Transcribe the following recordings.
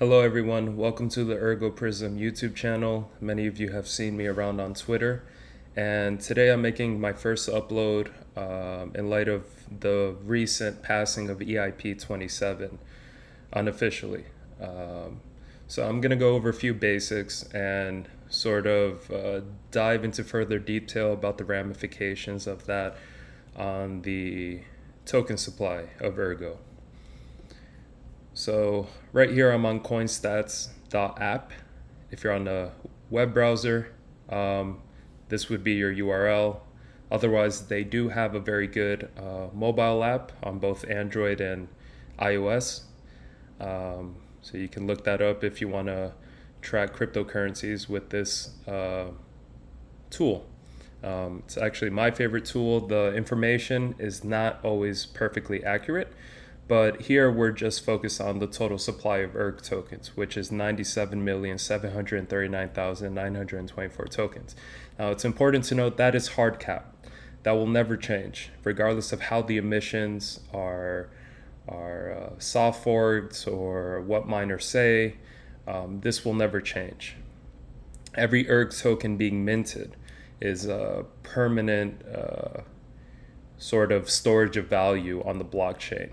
Hello everyone, welcome to the Ergo Prism YouTube channel. Many of you have seen me around on Twitter, and today I'm making my first upload in light of the recent passing of EIP-27 unofficially. So I'm going to go over a few basics and sort of dive into further detail about the ramifications of that on the token supply of Ergo. So right here I'm on coinstats.app. If you're on the web browser, this would be your URL. Otherwise, they do have a very good mobile app on both Android and iOS. So you can look that up if you want to track cryptocurrencies with this tool. It's actually my favorite tool. The information is not always perfectly accurate, but here we're just focused on the total supply of ERG tokens, which is 97,739,924 tokens. Now it's important to note that is hard cap. That will never change, regardless of how the emissions are soft forked or what miners say. This will never change. Every ERG token being minted is a permanent sort of storage of value on the blockchain.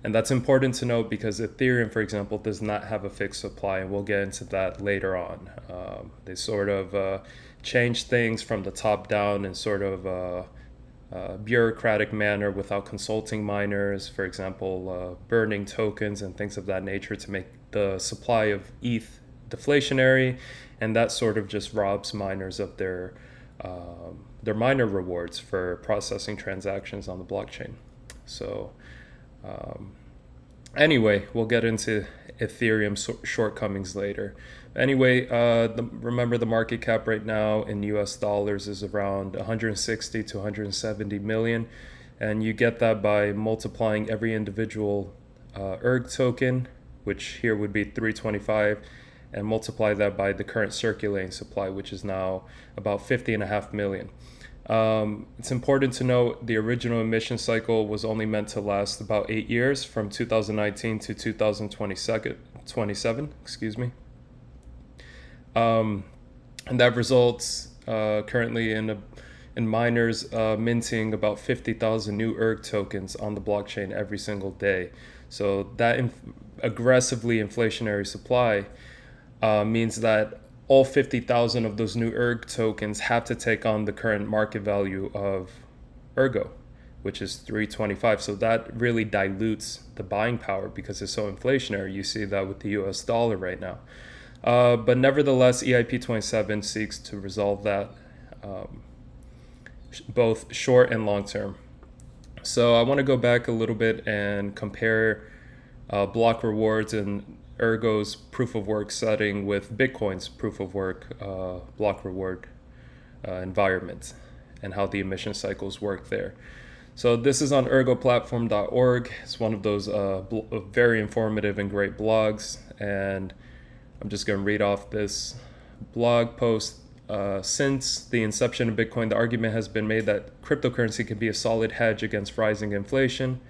And that's important to note because Ethereum, for example, does not have a fixed supply, and we'll get into that later on. They sort of change things from the top down in sort of a bureaucratic manner without consulting miners, for example, burning tokens and things of that nature to make the supply of ETH deflationary, and that sort of just robs miners of their miner rewards for processing transactions on the blockchain. So anyway, we'll get into Ethereum shortcomings later. Anyway, remember the market cap right now in US dollars is around 160 to 170 million. And you get that by multiplying every individual ERG token, which here would be 325, and multiply that by the current circulating supply, which is now about 50.5 million. It's important to note the original emission cycle was only meant to last about 8 years, from 2019 to 2027. Excuse me. And that results currently in miners minting about 50,000 new ERG tokens on the blockchain every single day. So that aggressively inflationary supply means that all 50,000 of those new ERG tokens have to take on the current market value of Ergo, which is 325. So that really dilutes the buying power because it's so inflationary. You see that with the US dollar right now. But nevertheless, EIP-27 seeks to resolve that both short and long term. So I want to go back a little bit and compare block rewards and Ergo's proof of work setting with Bitcoin's proof of work block reward environment and how the emission cycles work there. So this is on ergoplatform.org. It's one of those very informative and great blogs, and I'm just going to read off this blog post. Since the inception of Bitcoin, the argument has been made that cryptocurrency can be a solid hedge against rising inflation.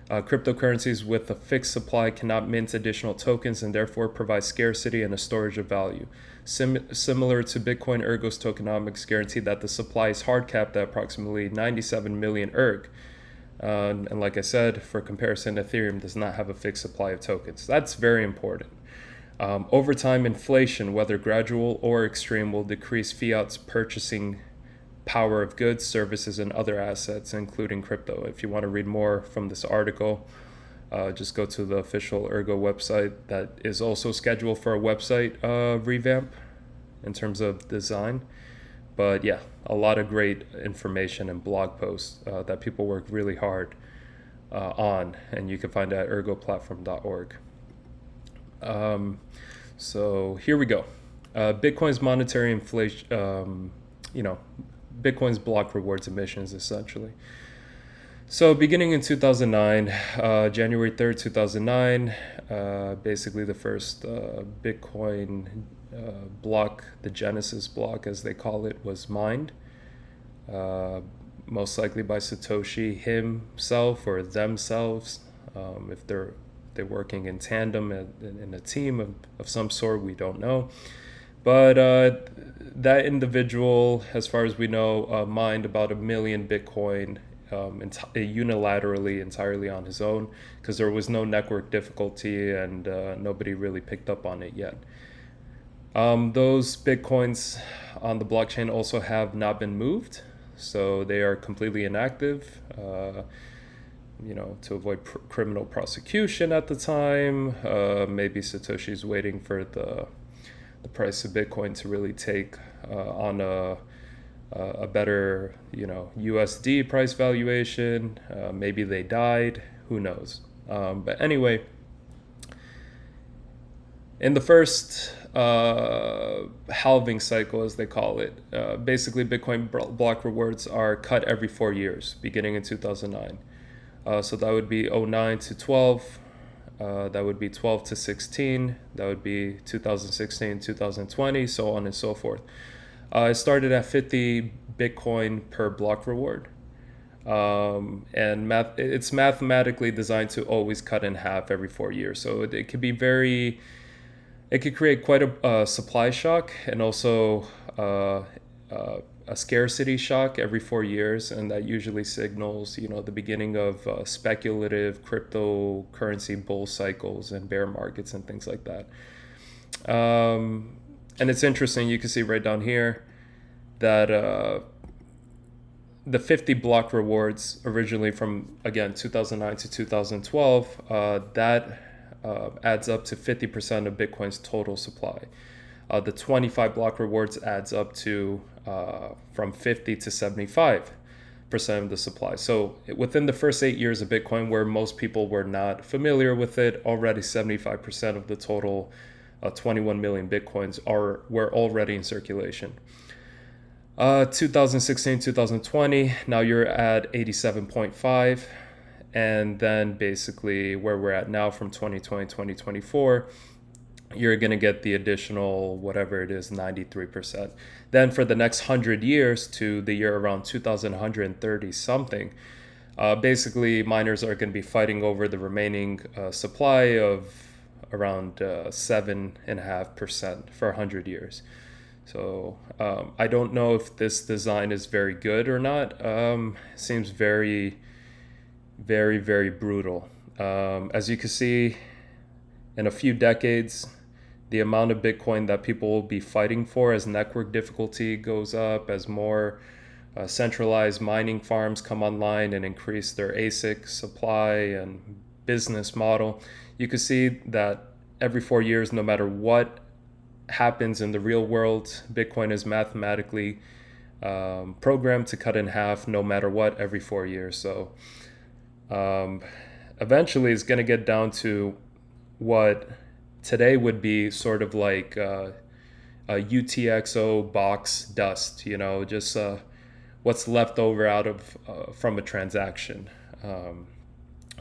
Cryptocurrencies with a fixed supply cannot mint additional tokens and therefore provide scarcity and a storage of value. Similar to Bitcoin, Ergo's tokenomics guarantee that the supply is hard capped at approximately 97 million ERG. And like I said, for comparison, Ethereum does not have a fixed supply of tokens. That's very important. Over time, inflation, whether gradual or extreme, will decrease fiat's purchasing power of goods, services, and other assets, including crypto. If you want to read more from this article, just go to the official Ergo website that is also scheduled for a website revamp in terms of design. But yeah, a lot of great information and blog posts that people work really hard on, and you can find it at ergoplatform.org. So here we go. Bitcoin's monetary inflation, Bitcoin's block rewards emissions, essentially. So beginning in 2009, January 3rd, 2009, basically the first Bitcoin block, the Genesis block as they call it, was mined. most likely by Satoshi himself or themselves, if they're they're working in tandem in a team of some sort. We don't know. But that individual, as far as we know, mined about 1 million Bitcoin unilaterally, entirely on his own, because there was no network difficulty and nobody really picked up on it yet. Those Bitcoins on the blockchain also have not been moved, so they are completely inactive, to avoid criminal prosecution at the time. Maybe Satoshi's waiting for the price of Bitcoin to really take on a better, USD price valuation. Maybe they died. Who knows? But anyway, in the first halving cycle, as they call it, basically Bitcoin block rewards are cut every 4 years, beginning in 2009. So that would be 09 to 12. That would be 12 to 16. That would be 2016, 2020, so on and so forth. It started at 50 Bitcoin per block reward. And it's mathematically designed to always cut in half every 4 years. So it could be it could create quite a supply shock and also a scarcity shock every 4 years, and that usually signals, the beginning of speculative cryptocurrency bull cycles and bear markets and things like that. And it's interesting, you can see right down here that the 50 block rewards originally from, again, 2009 to 2012, that adds up to 50% of Bitcoin's total supply. The 25 block rewards adds up to from 50 to 75% of the supply. So within the first 8 years of Bitcoin, where most people were not familiar with it, already 75% of the total 21 million Bitcoins were already in circulation. 2016, 2020, now you're at 87.5. And then basically where we're at now from 2020, 2024, you're going to get the additional, whatever it is, 93%. Then for the next 100 years to the year around 2130 something, basically miners are going to be fighting over the remaining supply of around 7.5% for 100 years. So I don't know if this design is very good or not. Seems very, very, very brutal. As you can see, in a few decades, the amount of Bitcoin that people will be fighting for as network difficulty goes up, as more centralized mining farms come online and increase their ASIC supply and business model, you can see that every 4 years, no matter what happens in the real world, Bitcoin is mathematically programmed to cut in half no matter what every 4 years. So eventually it's going to get down to what today would be sort of like a UTXO box dust, just what's left over out of from a transaction.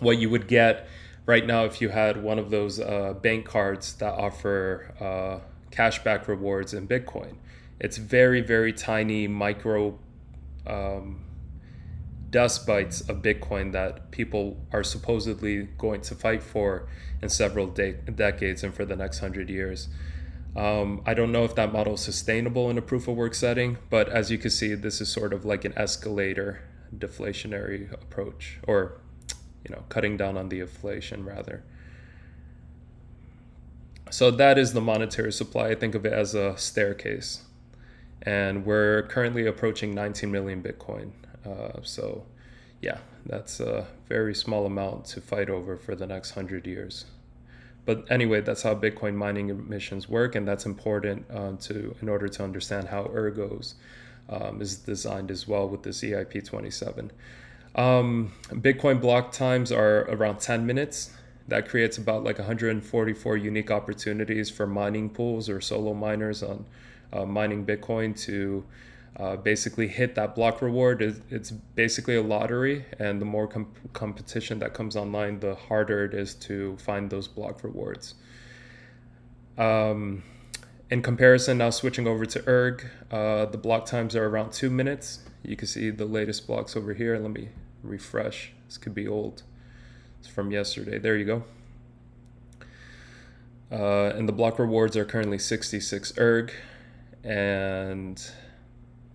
What you would get right now if you had one of those bank cards that offer cashback rewards in Bitcoin. It's very, very tiny micro dust bites of Bitcoin that people are supposedly going to fight for in several decades and for the next 100 years. I don't know if that model is sustainable in a proof of work setting, but as you can see, this is sort of like an escalator deflationary approach, or cutting down on the inflation rather. So that is the monetary supply. I think of it as a staircase, and we're currently approaching 19 million Bitcoin. So yeah, that's a very small amount to fight over for the next 100 years. But anyway, that's how Bitcoin mining emissions work, and that's important in order to understand how Ergo's is designed as well with this EIP-27. Bitcoin block times are around 10 minutes. That creates about like 144 unique opportunities for mining pools or solo miners on mining Bitcoin to basically hit that block reward. It's basically a lottery, and the more competition that comes online, the harder it is to find those block rewards. In comparison, now switching over to ERG, the block times are around 2 minutes. You can see the latest blocks over here. Let me refresh. This could be old. It's from yesterday. There you go. And the block rewards are currently 66 ERG, and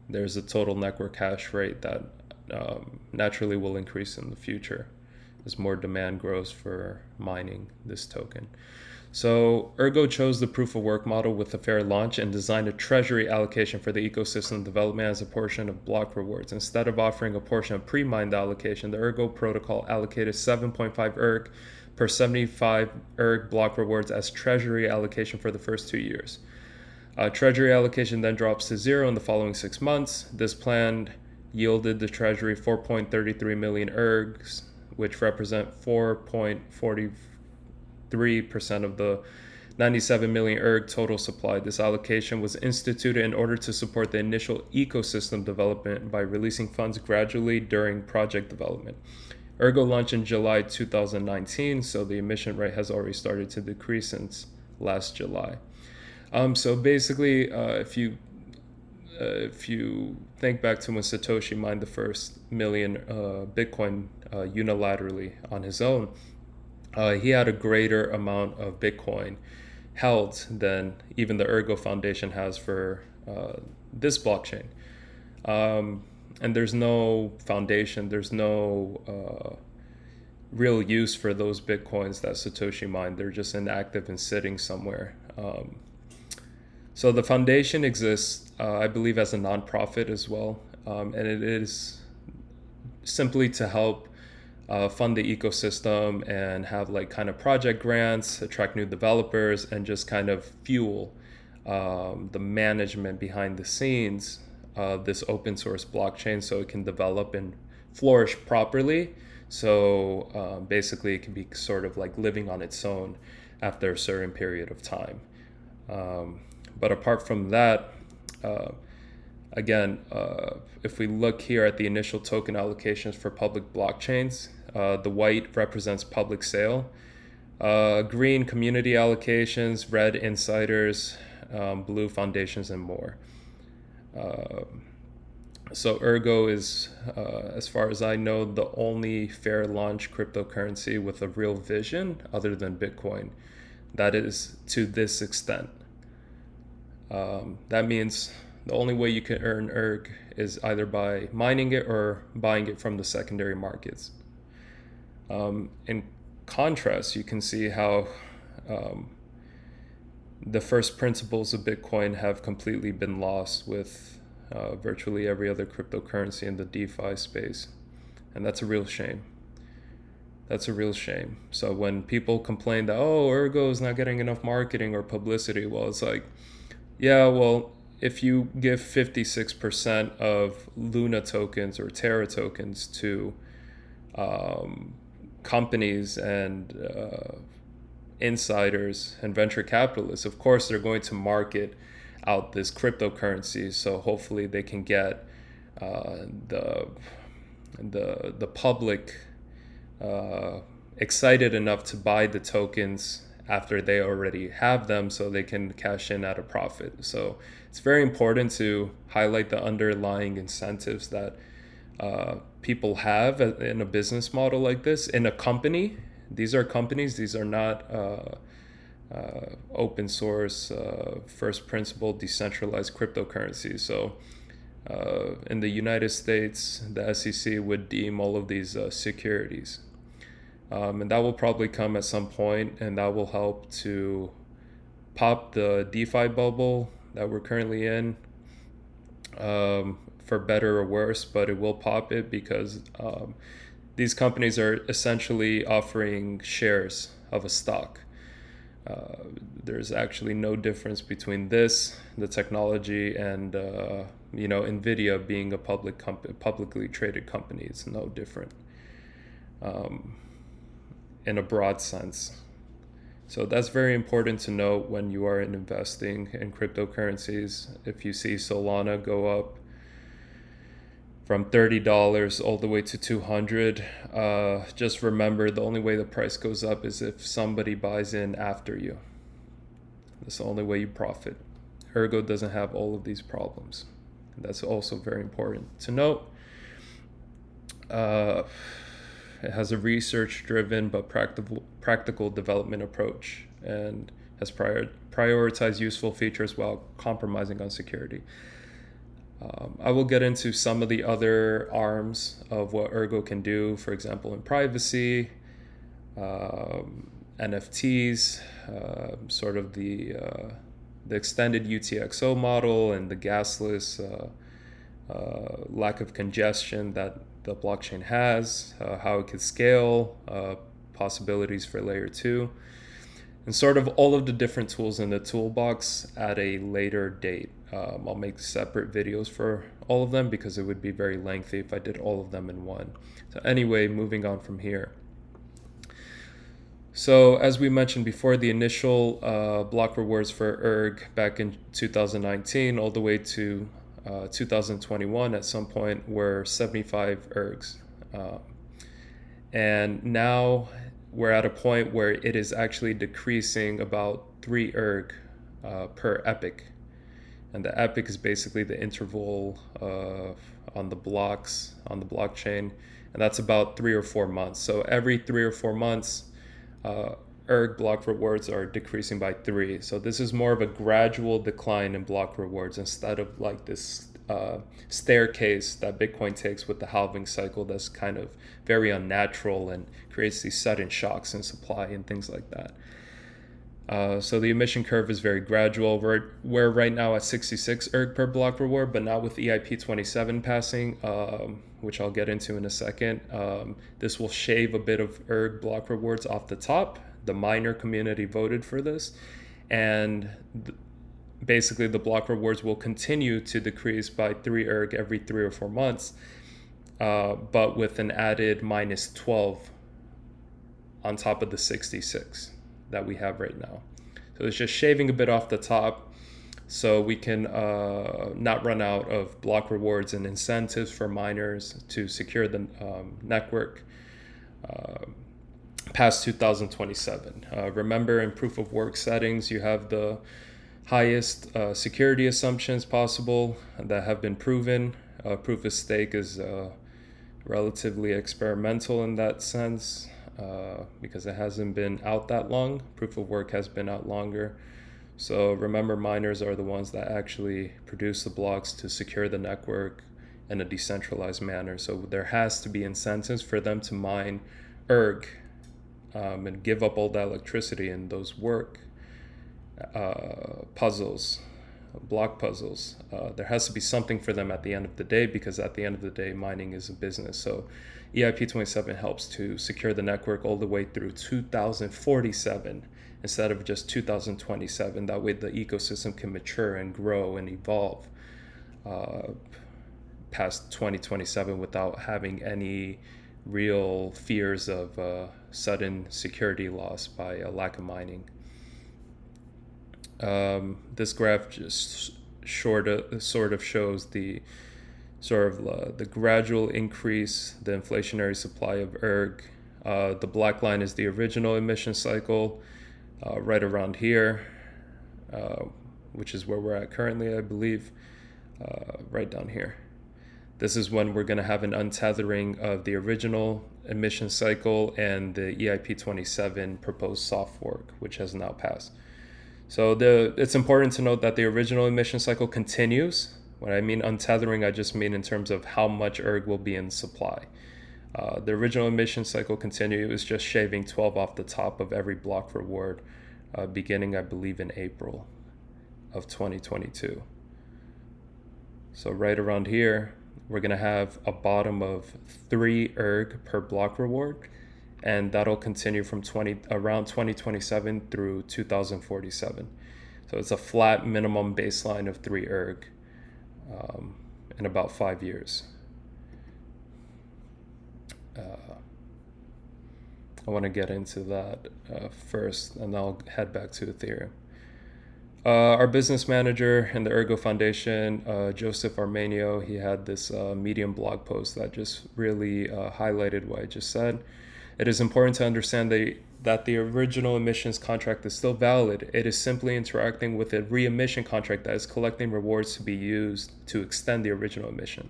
there's a total network hash rate that naturally will increase in the future as more demand grows for mining this token. So Ergo chose the proof of work model with a fair launch and designed a treasury allocation for the ecosystem development as a portion of block rewards. Instead of offering a portion of pre-mined allocation, the Ergo protocol allocated 7.5 ERG per 75 ERG block rewards as treasury allocation for the first 2 years. Treasury allocation then drops to zero in the following 6 months. This plan yielded the treasury 4.33 million ERGs, which represent 4.43% of the 97 million ERG total supply. This allocation was instituted in order to support the initial ecosystem development by releasing funds gradually during project development. Ergo launched in July 2019, so the emission rate has already started to decrease since last July. So basically, if you think back to when Satoshi mined the first million Bitcoin unilaterally on his own, he had a greater amount of Bitcoin held than even the Ergo Foundation has for this blockchain. And there's no foundation, there's no real use for those Bitcoins that Satoshi mined. They're just inactive and sitting somewhere. So the foundation exists, I believe, as a nonprofit as well. And it is simply to help fund the ecosystem and have like kind of project grants, attract new developers, and just kind of fuel the management behind the scenes this open source blockchain so it can develop and flourish properly. So basically it can be sort of like living on its own after a certain period of time. But apart from that, again, if we look here at the initial token allocations for public blockchains, the white represents public sale, green community allocations, red insiders, blue foundations, and more. So Ergo is, as far as I know, the only fair launch cryptocurrency with a real vision other than Bitcoin that is to this extent. That means the only way you can earn ERG is either by mining it or buying it from the secondary markets. In contrast, you can see how the first principles of Bitcoin have completely been lost with virtually every other cryptocurrency in the DeFi space. And that's a real shame. That's a real shame. So when people complain that, oh, Ergo is not getting enough marketing or publicity, well, it's like, yeah, well, if you give 56% of Luna tokens or Terra tokens to companies and insiders and venture capitalists, of course they're going to market out this cryptocurrency, so hopefully they can get the public excited enough to buy the tokens after they already have them, so they can cash in at a profit. So it's very important to highlight the underlying incentives that people have in a business model like this. In a company, these are companies, these are not open source, first principle, decentralized cryptocurrencies. So in the United States, the SEC would deem all of these securities. And that will probably come at some point, and that will help to pop the DeFi bubble that we're currently in, for better or worse, but it will pop it because these companies are essentially offering shares of a stock. There's actually no difference between this, the technology, and NVIDIA being a publicly traded company. It's no different in a broad sense. So that's very important to note when you are investing in cryptocurrencies. If you see Solana go up from $30 all the way to $200, just remember the only way the price goes up is if somebody buys in after you. That's the only way you profit. Ergo doesn't have all of these problems. That's also very important to note. It has a research-driven but practical development approach, and has prioritized useful features while compromising on security. I will get into some of the other arms of what Ergo can do, for example, in privacy, NFTs, sort of the extended UTXO model and the gasless lack of congestion that the blockchain has, how it could scale, possibilities for layer 2, and sort of all of the different tools in the toolbox at a later date. I'll make separate videos for all of them because it would be very lengthy if I did all of them in one. So anyway, moving on from here. So as we mentioned before, the initial block rewards for ERG back in 2019 all the way to 2021 at some point were 75 ERGs. And now we're at a point where it is actually decreasing about 3 ERG per epoch. And the epoch is basically the interval on the blocks on the blockchain. And that's about 3 or 4 months. So every 3 or 4 months, ERG block rewards are decreasing by 3. So this is more of a gradual decline in block rewards instead of like this staircase that Bitcoin takes with the halving cycle that's kind of very unnatural and creates these sudden shocks in supply and things like that. So the emission curve is very gradual. We're right now at 66 ERG per block reward, but now with EIP-27 passing, which I'll get into in a second, this will shave a bit of ERG block rewards off the top. The miner community voted for this, and basically the block rewards will continue to decrease by 3 ERG every 3 or 4 months, but with an added minus 12 on top of the 66 that we have right now. So it's just shaving a bit off the top so we can not run out of block rewards and incentives for miners to secure the network past 2027. Remember, in proof of work settings, you have the highest security assumptions possible that have been proven. Proof of stake is relatively experimental in that sense. Because it hasn't been out that long. Proof of work has been out longer. So remember, miners are the ones that actually produce the blocks to secure the network in a decentralized manner. So there has to be incentives for them to mine ERG and give up all that electricity in those work puzzles, block puzzles. There has to be something for them at the end of the day, because at the end of the day, mining is a business. So EIP-27 helps to secure the network all the way through 2047 instead of just 2027. That way the ecosystem can mature and grow and evolve past 2027 without having any real fears of sudden security loss by a lack of mining. This graph just sort of shows the the gradual increase, the inflationary supply of ERG. The black line is the original emission cycle, right around here, which is where we're at currently, I believe, right down here. This is when we're going to have an untethering of the original emission cycle and the EIP-27 proposed soft fork, which has now passed. So it's important to note that the original emission cycle continues. When I mean untethering, I just mean in terms of how much ERG will be in supply. The original emission cycle continues, is just shaving 12 off the top of every block reward, beginning, I believe, in April of 2022. So right around here, we're going to have a bottom of 3 ERG per block reward, and that'll continue from around 2027 through 2047. So it's a flat minimum baseline of 3 ERG in about 5 years. I want to get into that first, and I'll head back to Ethereum. Our business manager in the Ergo Foundation, Joseph Armenio, he had this Medium blog post that just really highlighted what I just said. It is important to understand that the original emissions contract is still valid. It is simply interacting with a re-emission contract that is collecting rewards to be used to extend the original emission.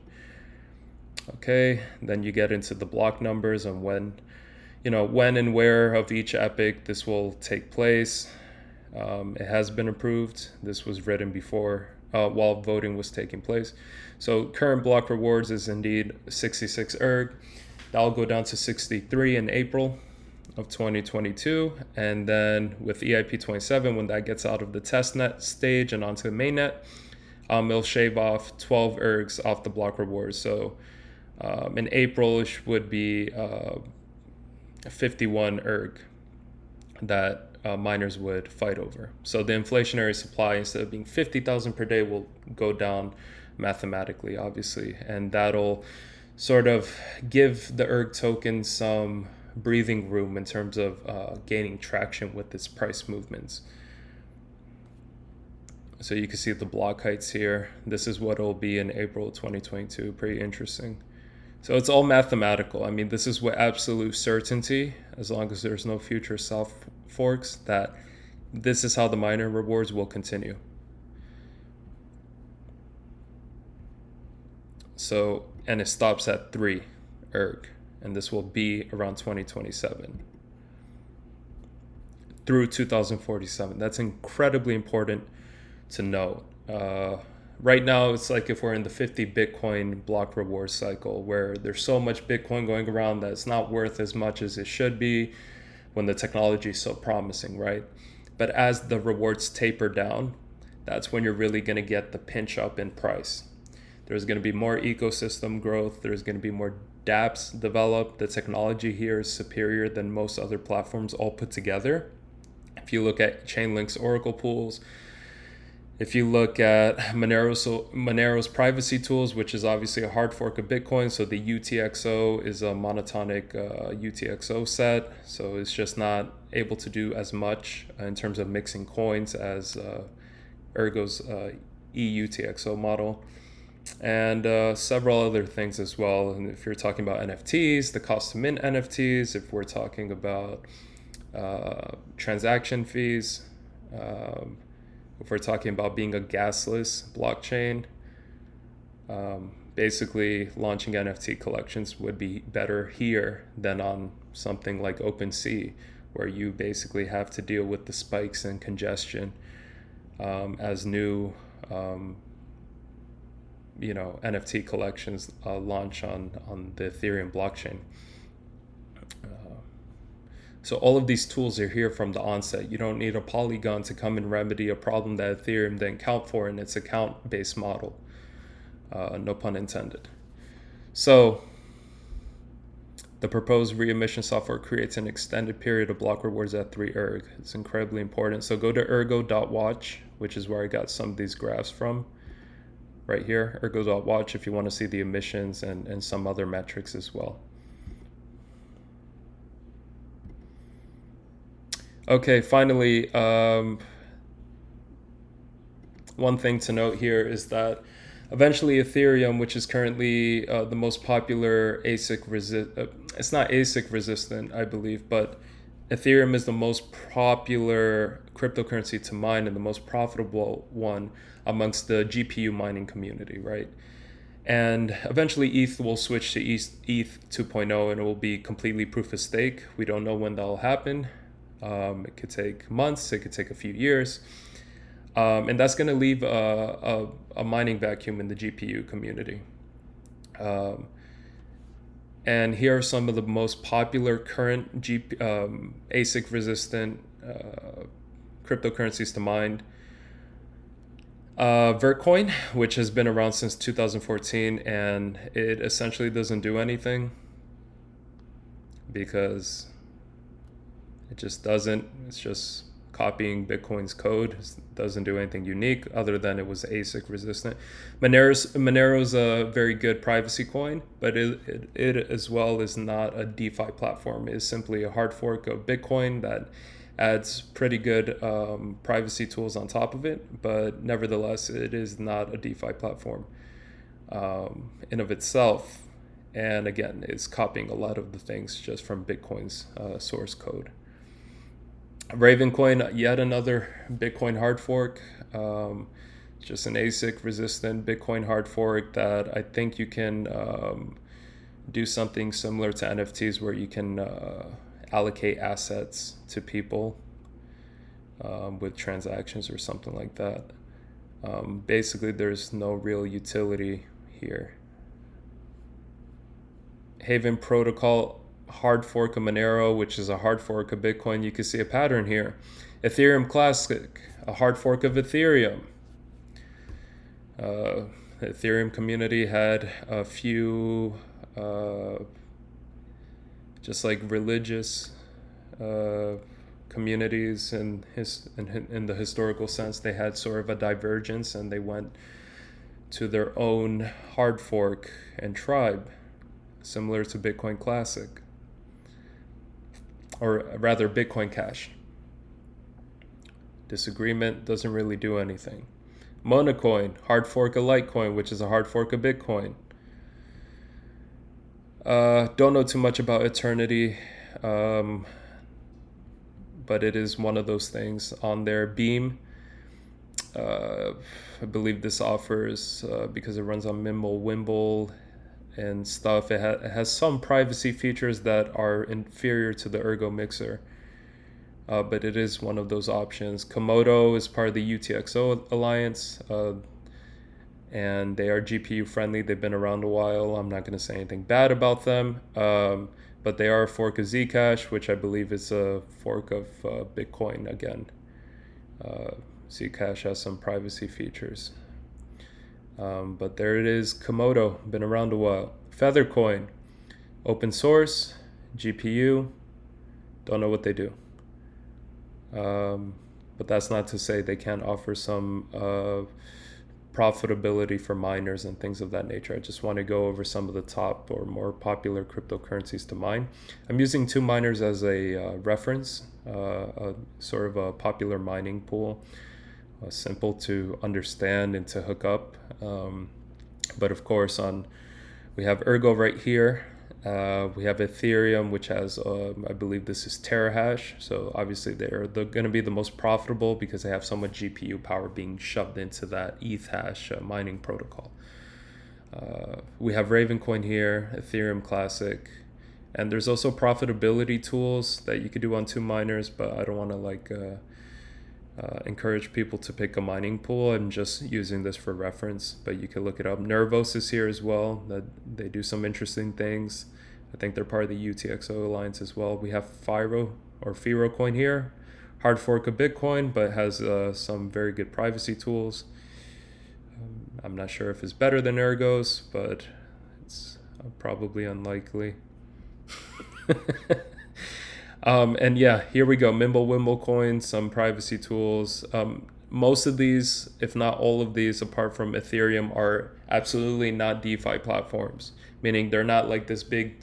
Okay, then you get into the block numbers and when and where of each epoch this will take place. It has been approved. This was written before while voting was taking place. So current block rewards is indeed 66 ERG. That'll go down to 63 in April of 2022. And then with EIP-27, when that gets out of the testnet stage and onto the mainnet, it'll shave off 12 ERGs off the block rewards. So in April, it would be 51 ERG that miners would fight over. So the inflationary supply, instead of being 50,000 per day, will go down mathematically, obviously. And that'll sort of give the ERG token some breathing room in terms of gaining traction with its price movements. So you can see the block heights here. This is what it'll be in April 2022. Pretty interesting. So it's all mathematical. I mean, this is with absolute certainty, as long as there's no future soft forks, that this is how the miner rewards will continue. So, and it stops at 3 ERG, and this will be around 2027 through 2047. That's incredibly important to know. Right now, it's like if we're in the 50 Bitcoin block reward cycle, where there's so much Bitcoin going around that it's not worth as much as it should be when the technology is so promising, right? But as the rewards taper down, that's when you're really going to get the pinch up in price. There's going to be more ecosystem growth. There's going to be more dApps developed. The technology here is superior than most other platforms all put together. If you look at Chainlink's Oracle pools, if you look at Monero's privacy tools, which is obviously a hard fork of Bitcoin, so the UTXO is a monotonic UTXO set, so it's just not able to do as much in terms of mixing coins as Ergo's EUTXO model, and several other things as well. And if you're talking about NFTs, the cost to mint NFTs, if we're talking about transaction fees, if we're talking about being a gasless blockchain, basically launching NFT collections would be better here than on something like OpenSea, where you basically have to deal with the spikes and congestion as new NFT collections launch on the Ethereum blockchain. So all of these tools are here from the onset. You don't need a Polygon to come and remedy a problem that Ethereum didn't count for in its account-based model. No pun intended. So the proposed re-emission software creates an extended period of block rewards at 3 ERG. It's incredibly important. So go to ergo.watch, which is where I got some of these graphs from. Right here, ergo.watch, if you want to see the emissions and some other metrics as well. Okay, finally, one thing to note here is that eventually Ethereum, which is currently the most popular ASIC it's not ASIC resistant, I believe, but Ethereum is the most popular cryptocurrency to mine and the most profitable one amongst the GPU mining community, right? And eventually ETH will switch to ETH 2.0 and it will be completely proof of stake. We don't know when that'll happen. It could take months, it could take a few years. And that's going to leave a mining vacuum in the GPU community. And here are some of the most popular current ASIC resistant cryptocurrencies to mine. Vertcoin, which has been around since 2014, and it essentially doesn't do anything because it just doesn't. It's just copying Bitcoin's code. It doesn't do anything unique other than it was ASIC resistant. Monero's a very good privacy coin, but it as well is not a DeFi platform. It is simply a hard fork of Bitcoin that adds pretty good privacy tools on top of it, but nevertheless, it is not a DeFi platform in of itself. And again, it's copying a lot of the things just from Bitcoin's source code. Ravencoin, yet another Bitcoin hard fork, just an ASIC resistant Bitcoin hard fork that I think you can do something similar to NFTs where you can allocate assets to people with transactions or something like that. Basically, there's no real utility here. Halving protocol, hard fork of Monero, which is a hard fork of Bitcoin. You can see a pattern here. Ethereum Classic, a hard fork of Ethereum. The Ethereum community had a few just like religious communities in the historical sense. They had sort of a divergence, and they went to their own hard fork and tribe, similar to Bitcoin Classic, or rather Bitcoin Cash. Disagreement doesn't really do anything. Monocoin, hard fork of Litecoin, which is a hard fork of Bitcoin. Don't know too much about Eternity, but it is one of those things on their Beam. I believe this offers, because it runs on Mimblewimble and stuff, it has some privacy features that are inferior to the Ergo mixer. But it is one of those options. Komodo is part of the UTXO Alliance, and they are GPU friendly. They've been around a while. I'm not going to say anything bad about them, but they are a fork of Zcash, which I believe is a fork of Bitcoin again. Zcash has some privacy features. But there it is, Komodo, been around a while. Feathercoin, open source, GPU, don't know what they do. But that's not to say they can't offer some profitability for miners and things of that nature. I just want to go over some of the top or more popular cryptocurrencies to mine. I'm using two miners as a reference, a sort of a popular mining pool, simple to understand and to hook up. But of course, we have Ergo right here. We have Ethereum, which has, I believe this is terahash. So obviously they're going to be the most profitable because they have so much GPU power being shoved into that ETH hash mining protocol. We have Ravencoin here, Ethereum Classic. And there's also profitability tools that you could do on two miners, but I don't want to encourage people to pick a mining pool. I'm just using this for reference, but you can look it up. Nervos is here as well. That they do some interesting things. I think they're part of the UTXO Alliance as well. We have Firo coin here, hard fork of Bitcoin, but has some very good privacy tools. I'm not sure if it's better than Ergo's, but it's probably unlikely. And yeah, here we go. Mimblewimble coin, some privacy tools. Most of these, if not all of these, apart from Ethereum, are absolutely not DeFi platforms, meaning they're not like this big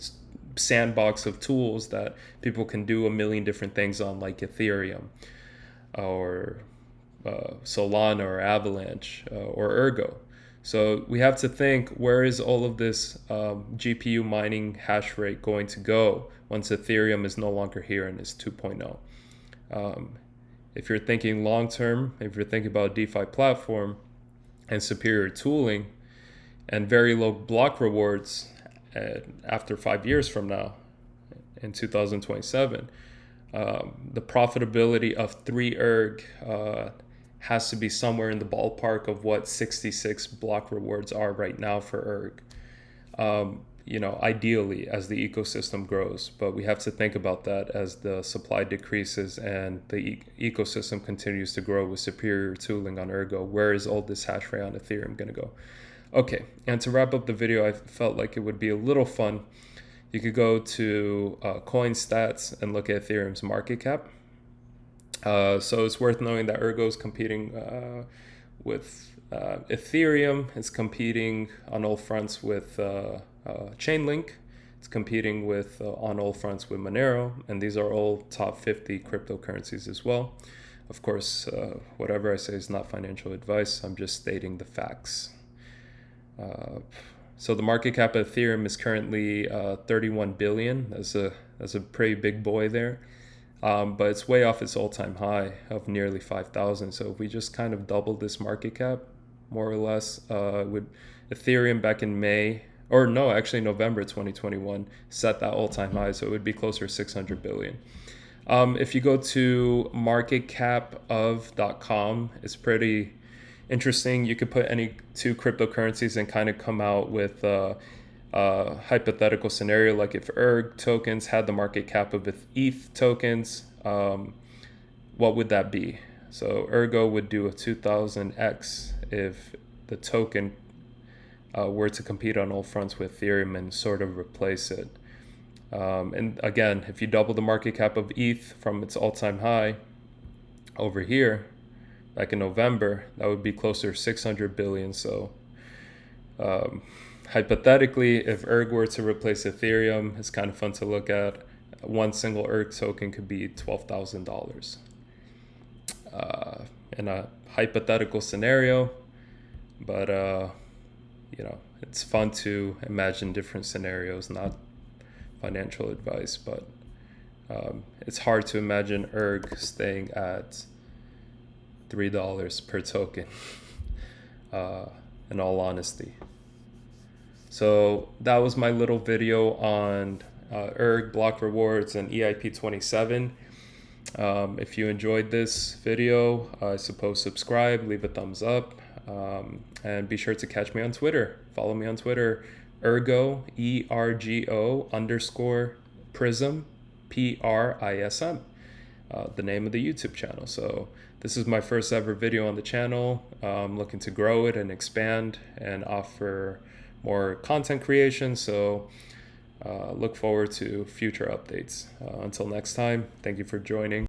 sandbox of tools that people can do a million different things on, like Ethereum or Solana or Avalanche or Ergo. So we have to think, where is all of this GPU mining hash rate going to go once Ethereum is no longer here and is 2.0? If you're thinking long term, if you're thinking about a DeFi platform and superior tooling and very low block rewards after 5 years from now, in 2027, the profitability of 3 ERG has to be somewhere in the ballpark of what 66 block rewards are right now for ERG. Ideally as the ecosystem grows, but we have to think about that as the supply decreases and the ecosystem continues to grow with superior tooling on Ergo. Where is all this hash rate on Ethereum going to go? Okay, and to wrap up the video, I felt like it would be a little fun. You could go to CoinStats and look at Ethereum's market cap. So it's worth knowing that Ergo is competing with Ethereum. It's competing on all fronts with Chainlink. It's competing with on all fronts with Monero, and these are all top 50 cryptocurrencies as well. Of course, whatever I say is not financial advice. I'm just stating the facts. So the market cap of Ethereum is currently 31 billion. That's a pretty big boy there. But it's way off its all-time high of nearly 5,000. So if we just kind of double this market cap, more or less, with Ethereum back in November 2021, set that all-time high. So it would be closer to 600 billion. If you go to marketcapof.com, it's pretty interesting. You could put any two cryptocurrencies and kind of come out with a hypothetical scenario, like if ERG tokens had the market cap of ETH tokens, what would that be? So Ergo would do a 2000x if the token were to compete on all fronts with Ethereum and sort of replace it. And again, if you double the market cap of ETH from its all-time high over here, back in November, that would be closer to 600 billion. So hypothetically, if ERG were to replace Ethereum, it's kind of fun to look at. One single ERG token could be $12,000. In a hypothetical scenario, but it's fun to imagine different scenarios, not financial advice, but it's hard to imagine ERG staying at $3 per token, in all honesty. So that was my little video on ERG, block rewards, and EIP-27. If you enjoyed this video, I suppose subscribe, leave a thumbs up, and be sure to catch me on Twitter. Follow me on Twitter, Ergo, ERGO _ Prism, PRISM, the name of the YouTube channel. So this is my first ever video on the channel. I'm looking to grow it and expand and offer more content creation. So look forward to future updates. Until next time, thank you for joining.